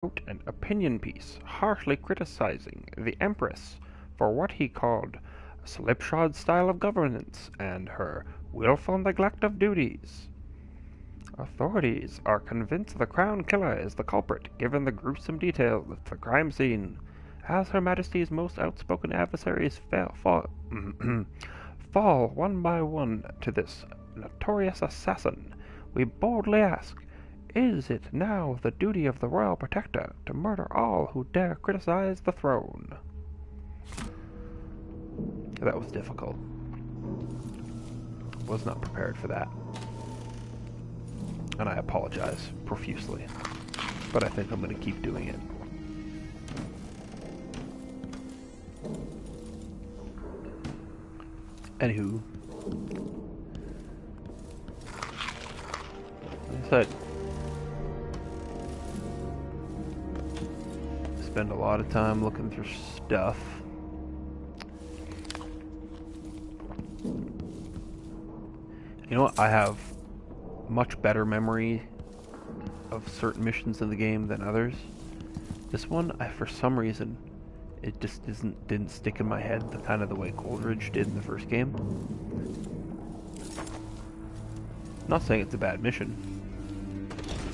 wrote an opinion piece harshly criticizing the Empress for what he called a slipshod style of governance and her willful neglect of duties. Authorities are convinced the Crown Killer is the culprit, given the gruesome details of the crime scene. As Her Majesty's most outspoken adversaries fall one by one to this notorious assassin, we boldly ask, is it now the duty of the Royal Protector to murder all who dare criticize the throne? That was difficult. Was not prepared for that. And I apologize profusely. But I think I'm going to keep doing it. Anywho. Like I said, spend a lot of time looking through stuff. You know what? I have much better memory of certain missions in the game than others. This one, for some reason, it just didn't stick in my head the kind of the way Coldridge did in the first game. Not saying it's a bad mission.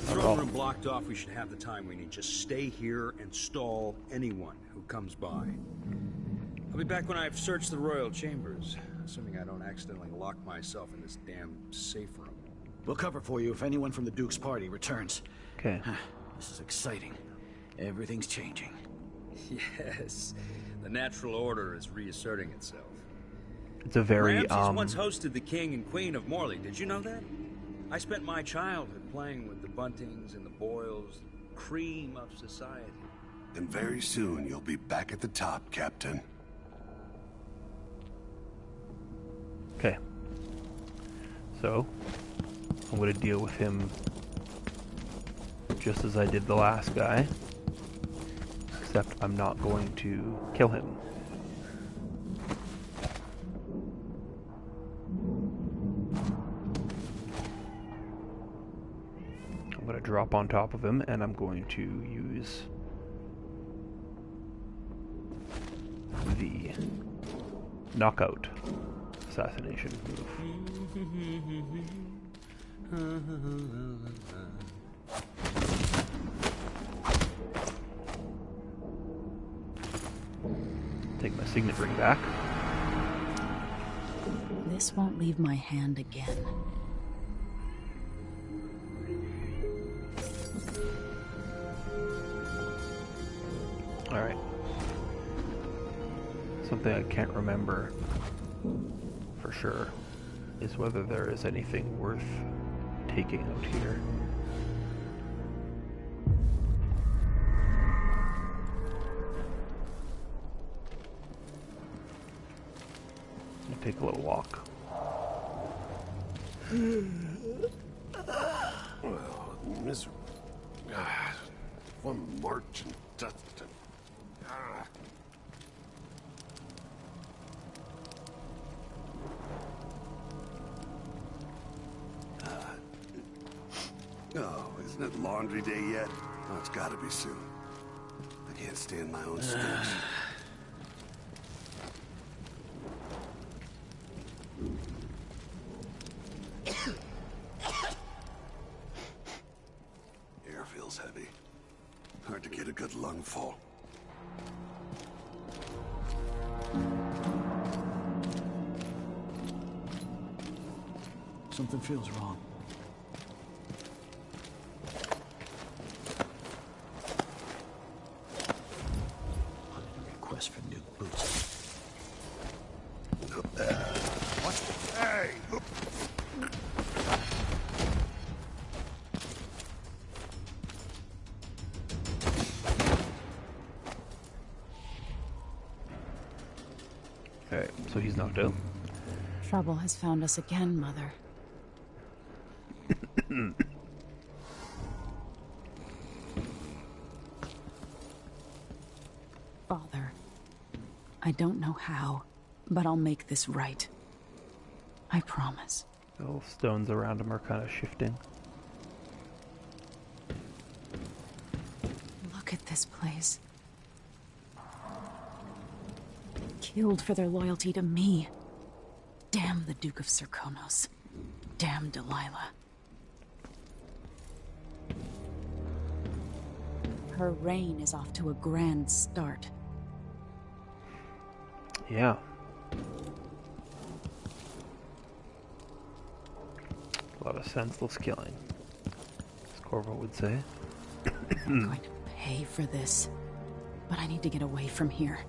Throne room blocked off. We should have the time we need. Just stay here and stall anyone who comes by. I'll be back when I've searched the royal chambers, assuming I don't accidentally lock myself in this damn safe room. We'll cover for you if anyone from the Duke's party returns. Okay. This is exciting. Everything's changing. Yes, the natural order is reasserting itself. It's a very Ramses once hosted the king and queen of Morley. Did you know that? I spent my childhood playing with the Buntings and the Boyles, the cream of society. And very soon you'll be back at the top, Captain. Okay. So, I'm going to deal with him just as I did the last guy. Except I'm not going to kill him. I'm going to drop on top of him and I'm going to use the knockout assassination move. Take my signet ring back. This won't leave my hand again. Alright. Something I can't remember for sure is whether there is anything worth taking out here. Take a little walk. Well, miserable. One march and dust and... Oh, isn't it laundry day yet? Oh, it's gotta be soon. I can't stand my own stinks. Air feels heavy. Hard to get a good lungful. Something feels wrong. Request for new boots. What? Hey! Okay, so he's knocked out. Trouble has found us again, Mother. Father, I don't know how, but I'll make this right. I promise. The little stones around him are kind of shifting. Look Look at this place. Killed for their loyalty to me. Damn the Duke of Serkonos. Damn Delilah. Her reign is off to a grand start. Yeah. A lot of senseless killing, as Corvo would say. I'm going to pay for this. But I need to get away from here.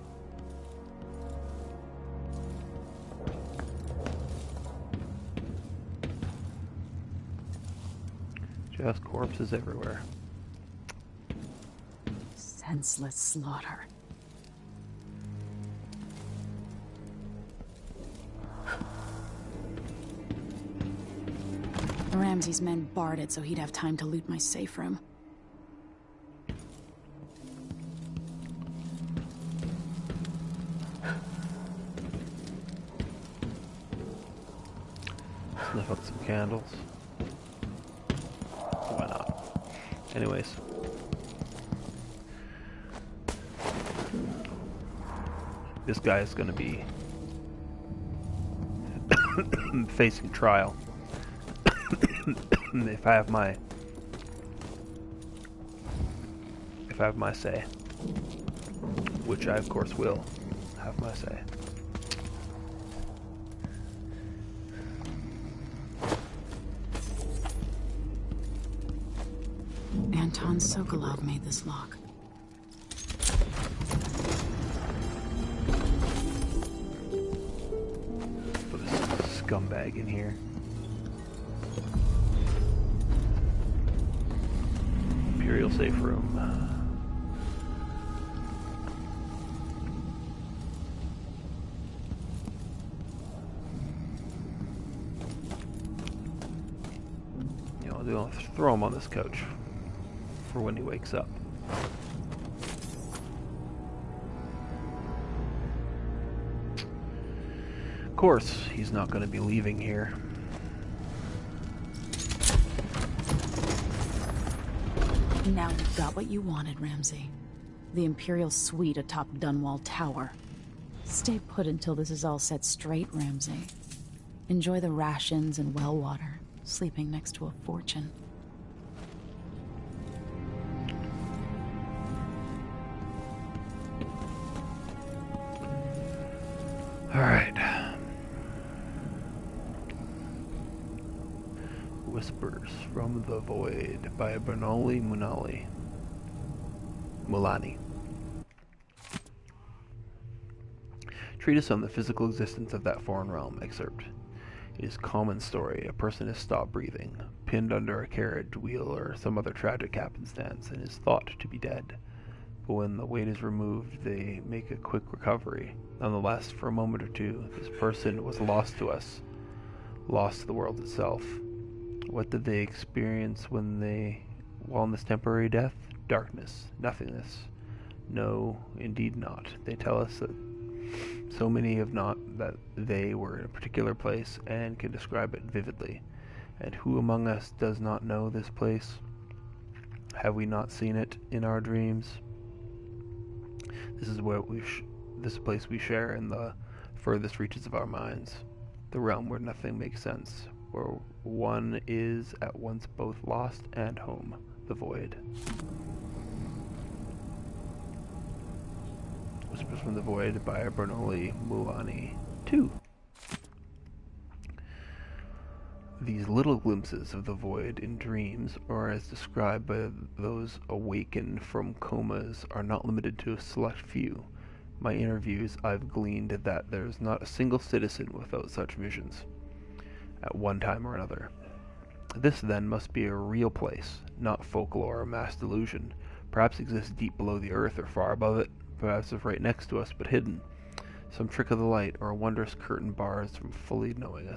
Just corpses everywhere. Senseless slaughter. Ramsey's men barred it so he'd have time to loot my safe room. Sniff out some candles. Why not? Anyways. This guy is going to be facing trial. if I have my say, which I of course will have my say. Anton Sokolov made this lock. Put this scumbag in here. Imperial safe room. You know, they'll throw him on this couch for when he wakes up. Of course, he's not going to be leaving here. Now you've got what you wanted, Ramsey. The Imperial suite atop Dunwall Tower. Stay put until this is all set straight, Ramsey. Enjoy the rations and well water, sleeping next to a fortune. Alright. Whispers from the Void by Bernoulli Mulani. Treatise on the physical existence of that foreign realm. Excerpt. It is common story. A person is stopped breathing, pinned under a carriage wheel or some other tragic happenstance, and is thought to be dead. But when the weight is removed, they make a quick recovery. Nonetheless, for a moment or two, this person was lost to us, lost to the world itself. What did they experience while in this temporary death? Darkness, nothingness. No, indeed not. They tell us that so many have not, that they were in a particular place and can describe it vividly. And who among us does not know this place? Have we not seen it in our dreams? This is where this place we share in the furthest reaches of our minds, the realm where nothing makes sense, where one is at once both lost and home, the void. Whispers from the Void by Bernoulli Mulani 2. These little glimpses of the void in dreams, or as described by those awakened from comas, are not limited to a select few. My interviews, I've gleaned that there's not a single citizen without such visions, at one time or another. This, then, must be a real place, not folklore or mass delusion. Perhaps exists deep below the earth or far above it, perhaps it's right next to us but hidden. Some trick of the light or a wondrous curtain bars from fully knowing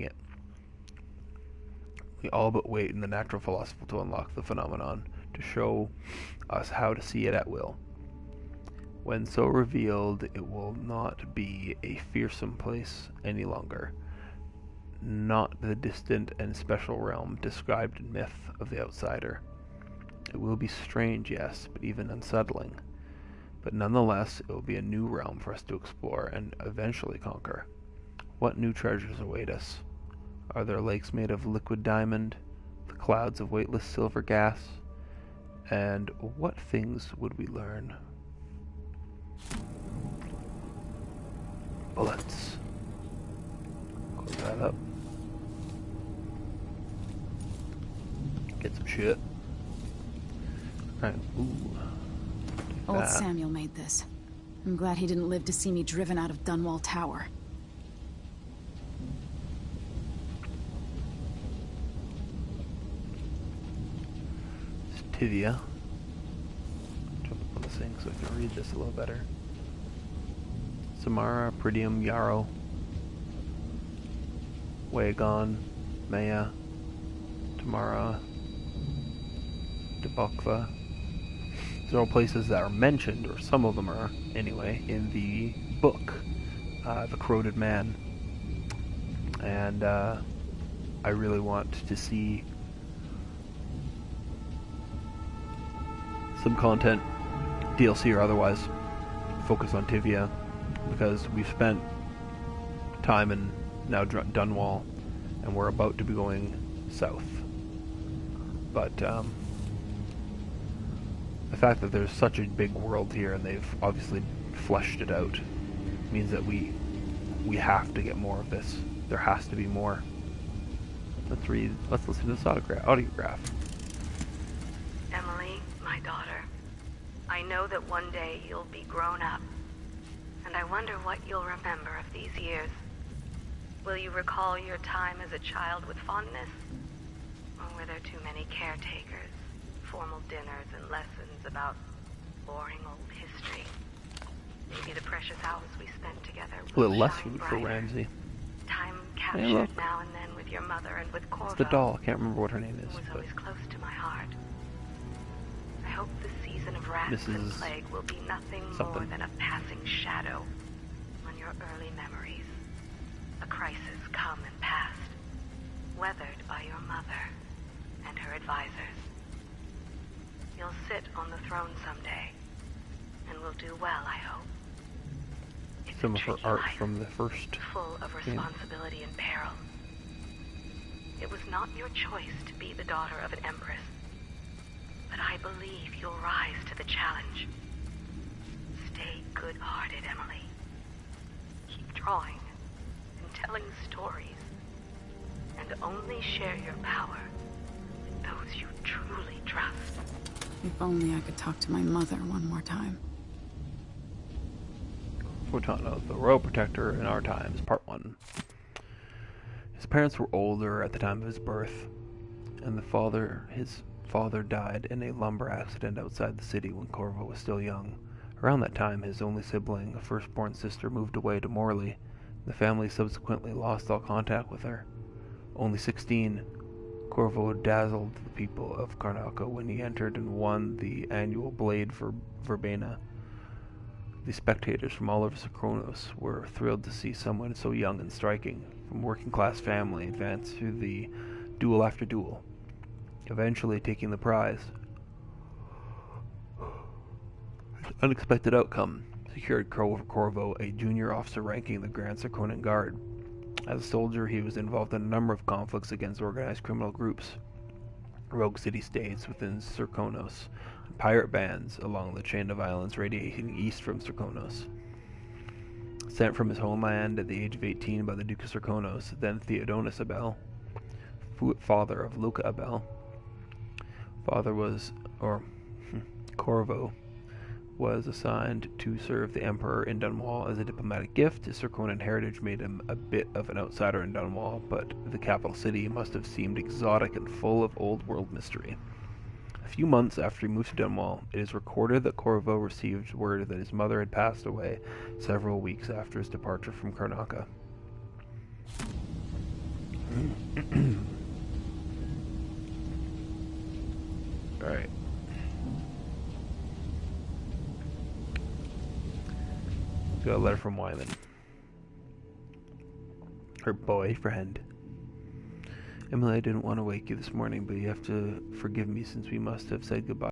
it. We all but wait in the natural philosophy to unlock the phenomenon, to show us how to see it at will. When so revealed, it will not be a fearsome place any longer, not the distant and special realm described in myth of the outsider. It will be strange, yes, but even unsettling. But nonetheless, it will be a new realm for us to explore and eventually conquer. What new treasures await us? Are there lakes made of liquid diamond, the clouds of weightless silver gas? And what things would we learn? Bullets. Close that up. Get some shit. Alright, ooh. Old That. Samuel made this. I'm glad he didn't live to see me driven out of Dunwall Tower. It's Tivia. Jump up on this thing so I can read this a little better. Samara, Pridium, Yarrow, Wagon, Maya, Tamara, Debokva. These are all places that are mentioned, or some of them are, anyway, in the book, The Corroded Man. And I really want to see some content, DLC or otherwise, focus on Tivia, because we've spent time in now Dunwall, and we're about to be going south. But the fact that there's such a big world here and they've obviously fleshed it out means that we have to get more of this. There has to be more. Let's listen to this audiograph. Emily, my daughter, I know that one day you'll be grown up, and I wonder what you'll remember of these years. Will you recall your time as a child with fondness? Or were there too many caretakers, formal dinners and lessons about boring old history? Maybe the precious hours we spent together A little will less shine food for brighter. Ramsey. Time Hey, look. captured now and then with your mother and with Corvo. It's the doll. I can't remember what her name Who is. was But always close to my heart. I hope the season of rats and Mrs. plague will be nothing more something. than a passing shadow on your early memories. A crisis come and passed, weathered by your mother and her advisors. You'll sit on the throne someday, and will do well, I hope. It's some a of her tricky art life, from the first full of game. responsibility and peril. It was not your choice to be the daughter of an empress, but I believe you'll rise to the challenge. Stay good-hearted, Emily. Keep drawing and telling stories, and only share your power with those you truly trust. If only I could talk to my mother one more time. Photano, the Royal Protector in Our Times, Part 1. His parents were older at the time of his birth, and his father died in a lumber accident outside the city when Corvo was still young. Around that time, his only sibling, a firstborn sister, moved away to Morley. The family subsequently lost all contact with her. Only 16, Corvo dazzled the people of Karnaca when he entered and won the annual Blade Verbena. The spectators from all over Serkonos were thrilled to see someone so young and striking, from working-class family, advance through the duel after duel, eventually taking the prize. His unexpected outcome secured Corvo a junior officer ranking in the Grand Serkonan Guard. As a soldier, he was involved in a number of conflicts against organized criminal groups, rogue city-states within Serkonos, and pirate bands along the chain of islands radiating east from Serkonos. Sent from his homeland at the age of 18 by the Duke of Serkonos, then Theodonis Abel, father of Luca Abel. Corvo was assigned to serve the Emperor in Dunwall as a diplomatic gift. His Serkonan heritage made him a bit of an outsider in Dunwall, but the capital city must have seemed exotic and full of old-world mystery. A few months after he moved to Dunwall, it is recorded that Corvo received word that his mother had passed away several weeks after his departure from Karnaca. Alright. Got a letter from Wyman. Her boyfriend. Emily, I didn't want to wake you this morning, but you have to forgive me since we must have said goodbye.